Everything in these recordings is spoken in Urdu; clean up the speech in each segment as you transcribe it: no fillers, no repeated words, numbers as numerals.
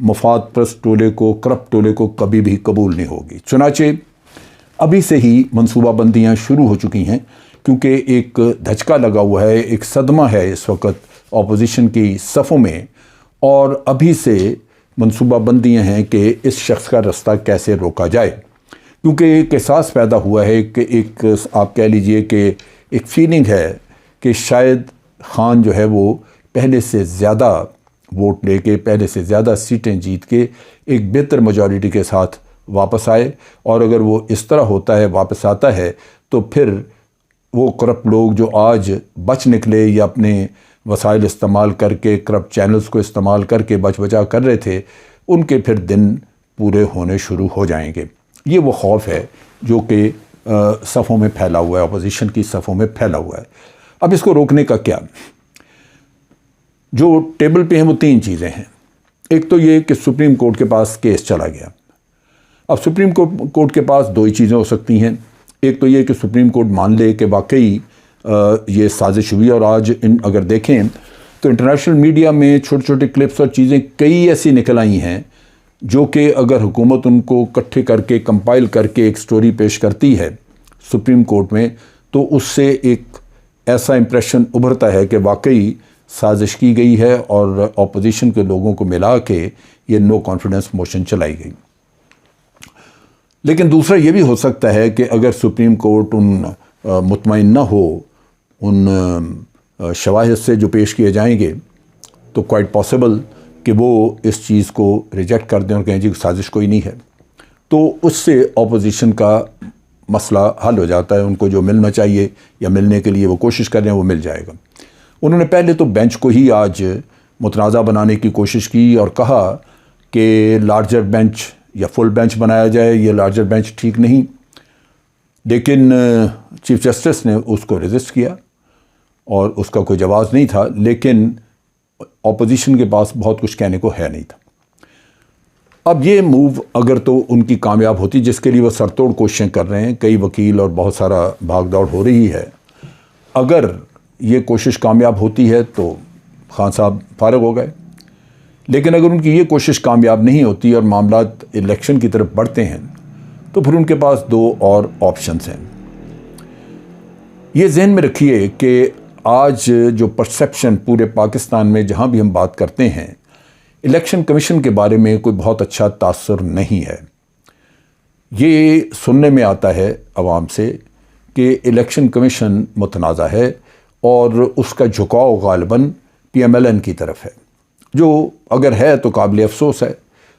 مفاد پرست ٹولے کو، کرپٹ ٹولے کو کبھی بھی قبول نہیں ہوگی۔ چنانچہ ابھی سے ہی منصوبہ بندیاں شروع ہو چکی ہیں، کیونکہ ایک دھچکا لگا ہوا ہے، ایک صدمہ ہے اس وقت اپوزیشن کی صفوں میں، اور ابھی سے منصوبہ بندیاں ہیں کہ اس شخص کا رستہ کیسے روکا جائے، کیونکہ ایک احساس پیدا ہوا ہے کہ ایک آپ کہہ لیجئے کہ ایک فیلنگ ہے کہ شاید خان جو ہے وہ پہلے سے زیادہ ووٹ لے کے، پہلے سے زیادہ سیٹیں جیت کے ایک بہتر میجورٹی کے ساتھ واپس آئے، اور اگر وہ اس طرح ہوتا ہے، واپس آتا ہے، تو پھر وہ کرپٹ لوگ جو آج بچ نکلے یا اپنے وسائل استعمال کر کے، کرپٹ چینلز کو استعمال کر کے بچ بچا کر رہے تھے، ان کے پھر دن پورے ہونے شروع ہو جائیں گے۔ یہ وہ خوف ہے جو کہ صفوں میں پھیلا ہوا ہے، اپوزیشن کی صفوں میں پھیلا ہوا ہے۔ اب اس کو روکنے کا کیا؟ جو ٹیبل پہ ہیں وہ تین چیزیں ہیں۔ ایک تو یہ کہ سپریم کورٹ کے پاس کیس چلا گیا۔ اب سپریم کورٹ کے پاس دو ہی چیزیں ہو سکتی ہیں۔ ایک تو یہ کہ سپریم کورٹ مان لے کہ واقعی یہ سازش ہوئی، اور آج اگر دیکھیں تو انٹرنیشنل میڈیا میں چھوٹے چھوٹے کلپس اور چیزیں کئی ایسی نکل آئی ہیں جو کہ اگر حکومت ان کو اکٹھے کر کے کمپائل کر کے ایک سٹوری پیش کرتی ہے سپریم کورٹ میں، تو اس سے ایک ایسا امپریشن ابھرتا ہے کہ واقعی سازش کی گئی ہے اور اپوزیشن کے لوگوں کو ملا کے یہ نو کانفیڈنس موشن چلائی گئی۔ لیکن دوسرا یہ بھی ہو سکتا ہے کہ اگر سپریم کورٹ مطمئن نہ ہو ان شواہد سے جو پیش کیے جائیں گے، تو کوائٹ پاسبل کہ وہ اس چیز کو ریجیکٹ کر دیں اور کہیں جی سازش کوئی نہیں ہے، تو اس سے اپوزیشن کا مسئلہ حل ہو جاتا ہے۔ ان کو جو ملنا چاہیے یا ملنے کے لیے وہ کوشش کر رہے ہیں وہ مل جائے گا۔ انہوں نے پہلے تو بینچ کو ہی آج متنازع بنانے کی کوشش کی اور کہا کہ لارجر بینچ یا فل بینچ بنایا جائے، یہ لارجر بینچ ٹھیک نہیں، لیکن چیف جسٹس نے اس کو ریزسٹ کیا اور اس کا کوئی جواز نہیں تھا، لیکن اپوزیشن کے پاس بہت کچھ کہنے کو ہے نہیں تھا۔ اب یہ موو اگر تو ان کی کامیاب ہوتی، جس کے لیے وہ سرتوڑ کوششیں کر رہے ہیں، کئی وکیل اور بہت سارا بھاگ دوڑ ہو رہی ہے، اگر یہ کوشش کامیاب ہوتی ہے تو خان صاحب فارغ ہو گئے۔ لیکن اگر ان کی یہ کوشش کامیاب نہیں ہوتی اور معاملات الیکشن کی طرف بڑھتے ہیں، تو پھر ان کے پاس دو اور آپشنز ہیں۔ یہ ذہن میں رکھیے کہ آج جو پرسیپشن پورے پاکستان میں جہاں بھی ہم بات کرتے ہیں، الیکشن کمیشن کے بارے میں کوئی بہت اچھا تاثر نہیں ہے۔ یہ سننے میں آتا ہے عوام سے کہ الیکشن کمیشن متنازع ہے اور اس کا جھکاؤ غالباً پی ایم ایل این کی طرف ہے، جو اگر ہے تو قابل افسوس ہے،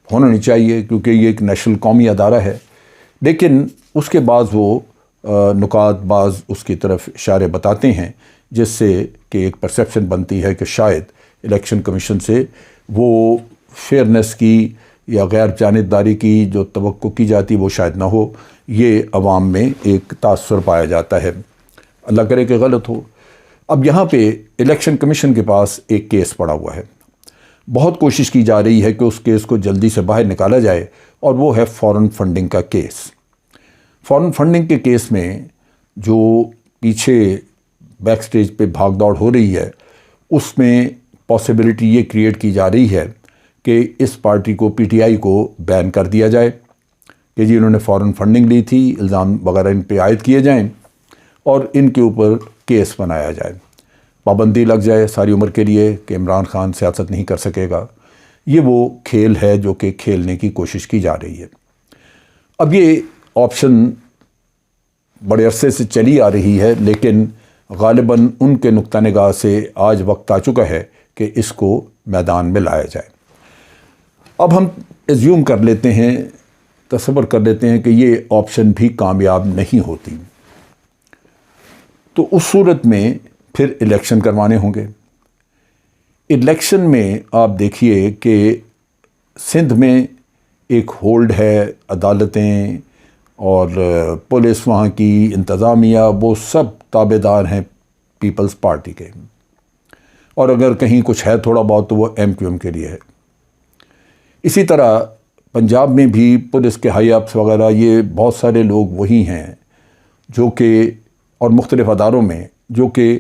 ہونا نہیں چاہیے کیونکہ یہ ایک نیشنل قومی ادارہ ہے۔ لیکن اس کے بعض وہ نکات بعض اس کی طرف اشارے بتاتے ہیں، جس سے کہ ایک پرسیپشن بنتی ہے کہ شاید الیکشن کمیشن سے وہ فیئرنس کی یا غیر جانبداری کی جو توقع کی جاتی وہ شاید نہ ہو۔ یہ عوام میں ایک تاثر پایا جاتا ہے، اللہ کرے کہ غلط ہو۔ اب یہاں پہ الیکشن کمیشن کے پاس ایک کیس پڑا ہوا ہے، بہت کوشش کی جا رہی ہے کہ اس کیس کو جلدی سے باہر نکالا جائے، اور وہ ہے فارن فنڈنگ کا کیس۔ فارن فنڈنگ کے کیس میں جو پیچھے بیک سٹیج پہ بھاگ دوڑ ہو رہی ہے، اس میں پاسبلٹی یہ کریٹ کی جا رہی ہے کہ اس پارٹی کو، پی ٹی آئی کو بین کر دیا جائے کہ جی انہوں نے فارن فنڈنگ لی تھی، الزام وغیرہ ان پہ عائد کیے جائیں اور ان کے اوپر کیس بنایا جائے، پابندی لگ جائے ساری عمر کے لیے کہ عمران خان سیاست نہیں کر سکے گا۔ یہ وہ کھیل ہے جو کہ کھیلنے کی کوشش کی جا رہی ہے۔ اب یہ آپشن بڑے عرصے سے چلی آ رہی ہے، لیکن غالباً ان کے نقطہ نگاہ سے آج وقت آ چکا ہے کہ اس کو میدان میں لایا جائے۔ اب ہم ایزیوم کر لیتے ہیں، تصور کر لیتے ہیں کہ یہ آپشن بھی کامیاب نہیں ہوتی، تو اس صورت میں پھر الیکشن کروانے ہوں گے۔ الیکشن میں آپ دیکھیے کہ سندھ میں ایک ہولڈ ہے، عدالتیں اور پولیس وہاں کی انتظامیہ وہ سب تابع دار ہیں پیپلز پارٹی کے، اور اگر کہیں کچھ ہے تھوڑا بہت تو وہ ایم کیو ایم کے لیے ہے۔ اسی طرح پنجاب میں بھی پولیس کے ہائی اپس وغیرہ یہ بہت سارے لوگ وہی ہیں جو کہ، اور مختلف اداروں میں جو کہ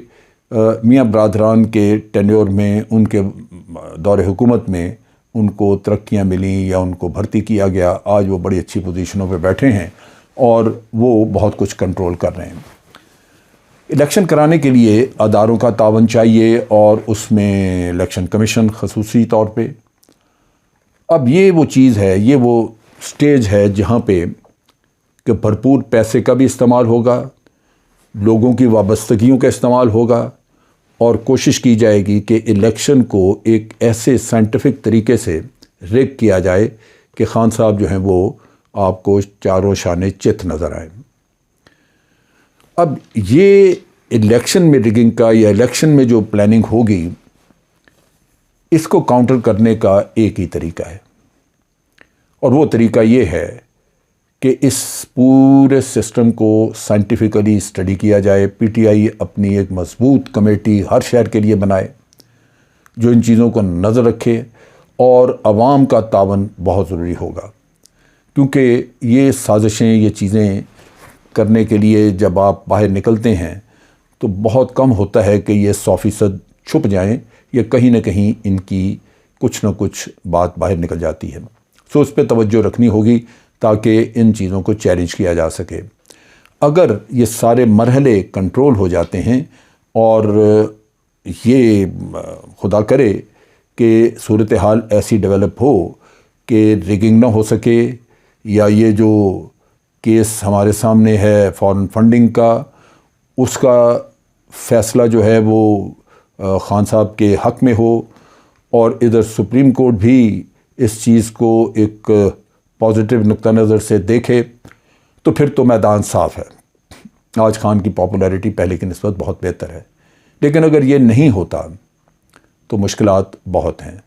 میاں برادران کے ٹینیور میں، ان کے دور حکومت میں ان کو ترقیاں ملیں یا ان کو بھرتی کیا گیا، آج وہ بڑی اچھی پوزیشنوں پہ بیٹھے ہیں اور وہ بہت کچھ کنٹرول کر رہے ہیں۔ الیکشن کرانے کے لیے اداروں کا تعاون چاہیے اور اس میں الیکشن کمیشن خصوصی طور پہ۔ اب یہ وہ چیز ہے، یہ وہ سٹیج ہے جہاں پہ کہ بھرپور پیسے کا بھی استعمال ہوگا، لوگوں کی وابستگیوں کا استعمال ہوگا، اور کوشش کی جائے گی کہ الیکشن کو ایک ایسے سائنٹیفک طریقے سے ریگ کیا جائے کہ خان صاحب جو ہیں وہ آپ کو چاروں شانے چت نظر آئیں۔ اب یہ الیکشن میں ریگنگ کا یا الیکشن میں جو پلاننگ ہوگی، اس کو کاؤنٹر کرنے کا ایک ہی طریقہ ہے، اور وہ طریقہ یہ ہے کہ اس پورے سسٹم کو سائنٹیفکلی اسٹڈی کیا جائے۔ پی ٹی آئی اپنی ایک مضبوط کمیٹی ہر شہر کے لیے بنائے جو ان چیزوں کو نظر رکھے، اور عوام کا تعاون بہت ضروری ہوگا، کیونکہ یہ سازشیں، یہ چیزیں کرنے کے لیے جب آپ باہر نکلتے ہیں تو بہت کم ہوتا ہے کہ یہ 100% چھپ جائیں، یا کہیں نہ کہیں ان کی کچھ نہ کچھ بات باہر نکل جاتی ہے۔ سو اس پہ توجہ رکھنی ہوگی تاکہ ان چیزوں کو چیلنج کیا جا سکے۔ اگر یہ سارے مرحلے کنٹرول ہو جاتے ہیں اور یہ خدا کرے کہ صورتحال ایسی ڈیولپ ہو کہ ریگنگ نہ ہو سکے، یا یہ جو کیس ہمارے سامنے ہے فارن فنڈنگ کا، اس کا فیصلہ جو ہے وہ خان صاحب کے حق میں ہو، اور ادھر سپریم کورٹ بھی اس چیز کو ایک پازیٹیو نقطہ نظر سے دیکھے، تو پھر تو میدان صاف ہے۔ آج خان کی پاپولیرٹی پہلے کی نسبت بہت بہتر ہے، لیکن اگر یہ نہیں ہوتا تو مشکلات بہت ہیں۔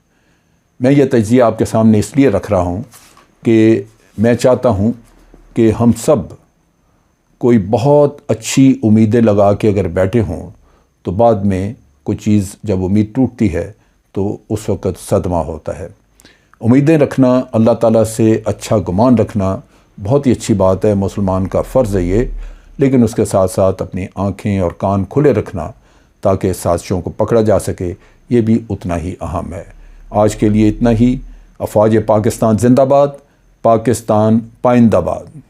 میں یہ تجزیہ آپ کے سامنے اس لیے رکھ رہا ہوں کہ میں چاہتا ہوں کہ ہم سب کوئی بہت اچھی امیدیں لگا کے اگر بیٹھے ہوں تو بعد میں کوئی چیز جب امید ٹوٹتی ہے تو اس وقت صدمہ ہوتا ہے۔ امیدیں رکھنا، اللہ تعالیٰ سے اچھا گمان رکھنا بہت ہی اچھی بات ہے، مسلمان کا فرض ہے یہ، لیکن اس کے ساتھ ساتھ اپنی آنکھیں اور کان کھلے رکھنا تاکہ سازشوں کو پکڑا جا سکے، یہ بھی اتنا ہی اہم ہے۔ آج کے لیے اتنا ہی۔ افواج پاکستان زندہ باد، پاکستان پائندہ باد۔